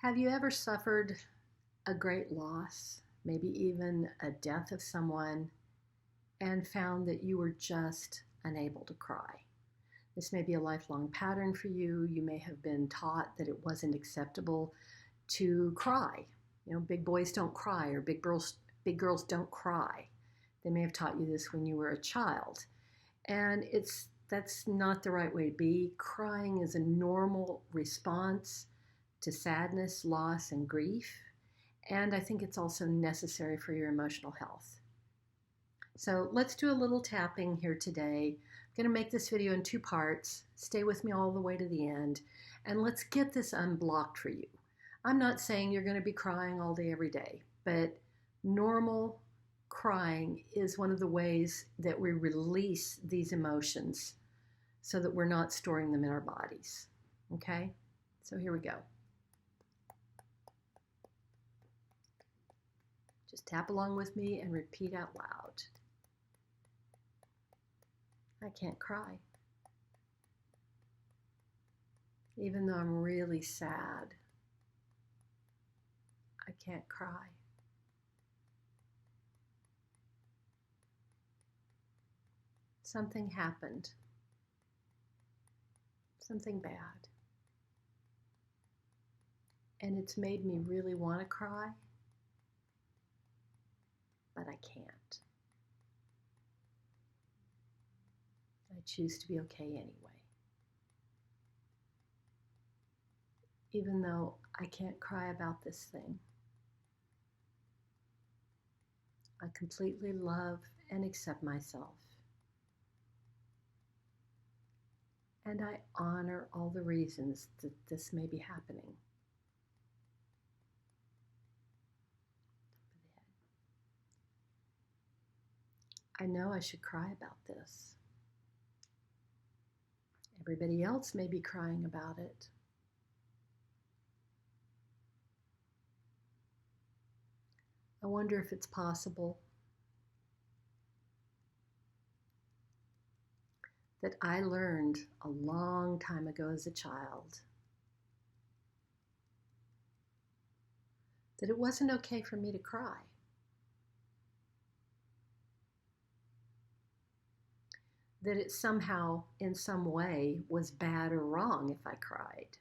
Have you ever suffered a great loss, maybe even a death of someone, and found that you were just unable to cry? This may be a lifelong pattern for you. You may have been taught that it wasn't acceptable to cry. You know, big boys don't cry, or big girls don't cry. They may have taught you this when you were a child. And that's not the right way to be. Crying is a normal response to sadness, loss, and grief. And I think it's also necessary for your emotional health. So let's do a little tapping here today. I'm going to make this video in 2 parts. Stay with me all the way to the end. And let's get this unblocked for you. I'm not saying you're going to be crying all day, every day, but normal crying is one of the ways that we release these emotions so that we're not storing them in our bodies. Okay? So here we go. Just tap along with me and repeat out loud. I can't cry. Even though I'm really sad, I can't cry. Something happened. Something bad. And it's made me really want to cry, but I can't. I choose to be okay anyway. Even though I can't cry about this thing, I completely love and accept myself. And I honor all the reasons that this may be happening. I know I should cry about this. Everybody else may be crying about it. I wonder if it's possible that I learned a long time ago as a child that it wasn't okay for me to cry. That it somehow, in some way, was bad or wrong if I cried.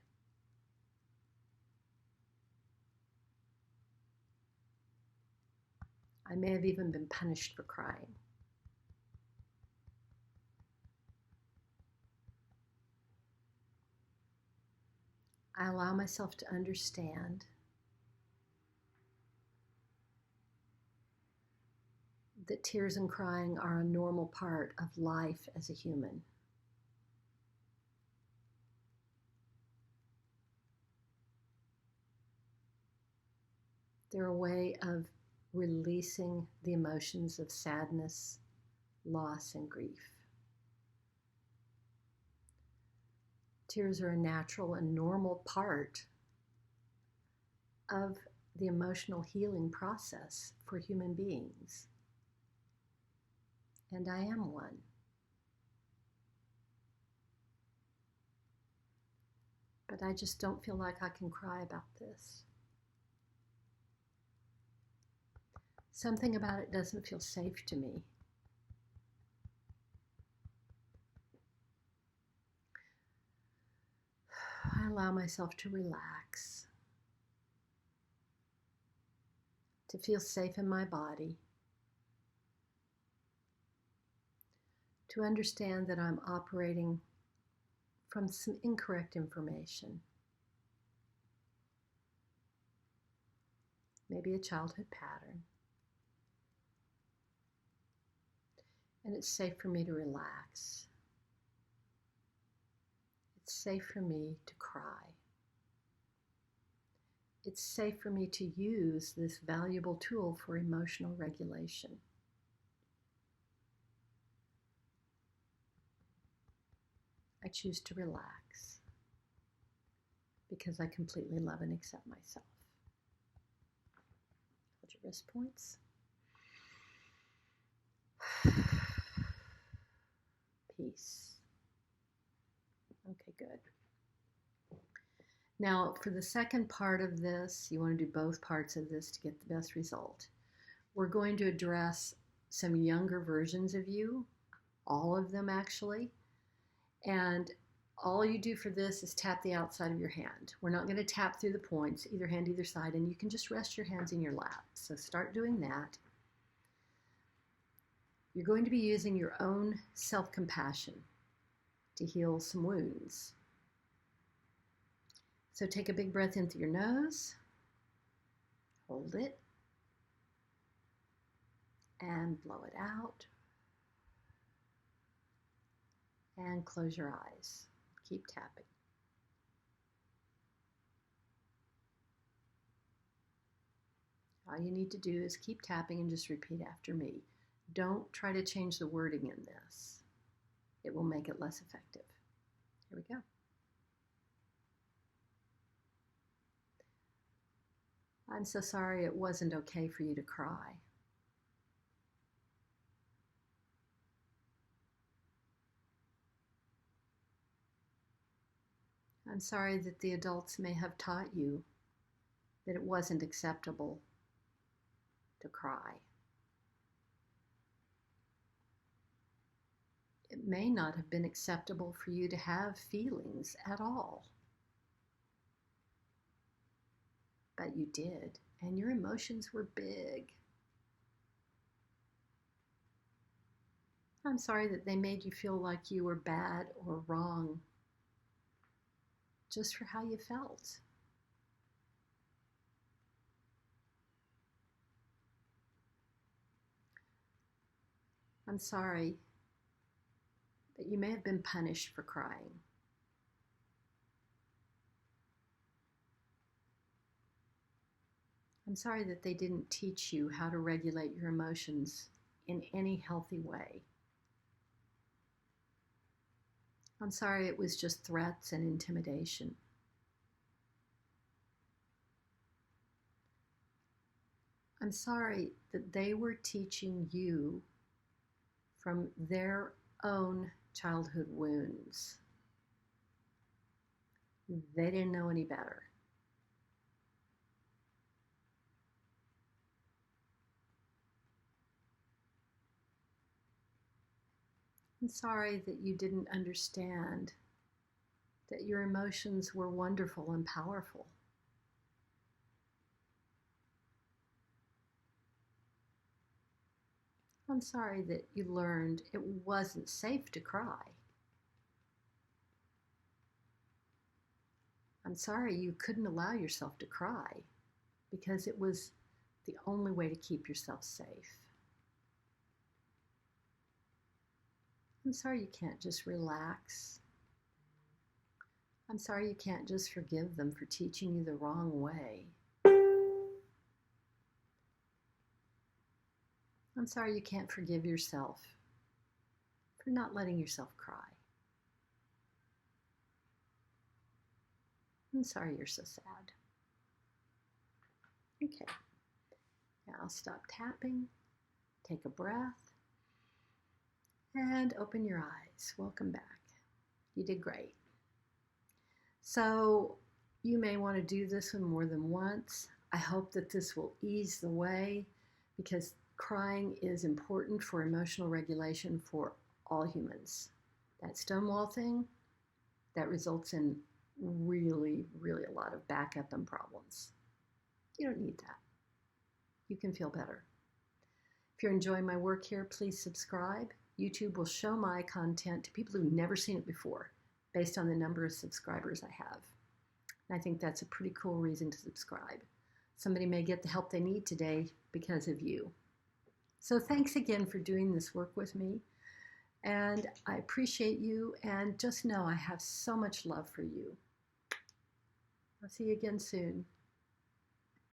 I may have even been punished for crying. I allow myself to understand that tears and crying are a normal part of life as a human. They're a way of releasing the emotions of sadness, loss, and grief. Tears are a natural and normal part of the emotional healing process for human beings. And I am one. But I just don't feel like I can cry about this. Something about it doesn't feel safe to me. I allow myself to relax, to feel safe in my body, to understand that I'm operating from some incorrect information. Maybe a childhood pattern. And it's safe for me to relax. It's safe for me to cry. It's safe for me to use this valuable tool for emotional regulation. I choose to relax because I completely love and accept myself. Hold your wrist points. Peace. Okay, good. Now, for the second part of this, you want to do both parts of this to get the best result. We're going to address some younger versions of you, all of them actually, and all you do for this is tap the outside of your hand. We're not going to tap through the points, either hand, either side, and you can just rest your hands in your lap. So start doing that. You're going to be using your own self-compassion to heal some wounds. So take a big breath in through your nose, hold it, and blow it out, and close your eyes. Keep tapping. All you need to do is keep tapping and just repeat after me. Don't try to change the wording in this. It will make it less effective. Here we go. I'm so sorry it wasn't okay for you to cry. I'm sorry that the adults may have taught you that it wasn't acceptable to cry. It may not have been acceptable for you to have feelings at all. But you did, and your emotions were big. I'm sorry that they made you feel like you were bad or wrong just for how you felt. I'm sorry that you may have been punished for crying. I'm sorry that they didn't teach you how to regulate your emotions in any healthy way. I'm sorry it was just threats and intimidation. I'm sorry that they were teaching you from their own childhood wounds. They didn't know any better. I'm sorry that you didn't understand that your emotions were wonderful and powerful. I'm sorry that you learned it wasn't safe to cry. I'm sorry you couldn't allow yourself to cry because it was the only way to keep yourself safe. I'm sorry you can't just relax. I'm sorry you can't just forgive them for teaching you the wrong way. I'm sorry you can't forgive yourself for not letting yourself cry. I'm sorry you're so sad. Okay, now stop tapping, take a breath, and open your eyes. Welcome back. You did great. So you may want to do this one more than once. I hope that this will ease the way because crying is important for emotional regulation for all humans. That stonewall thing, that results in really, really a lot of backup and problems. You don't need that. You can feel better. If you're enjoying my work here, please subscribe. YouTube will show my content to people who've never seen it before based on the number of subscribers I have. And I think that's a pretty cool reason to subscribe. Somebody may get the help they need today because of you. So thanks again for doing this work with me. And I appreciate you, and just know I have so much love for you. I'll see you again soon.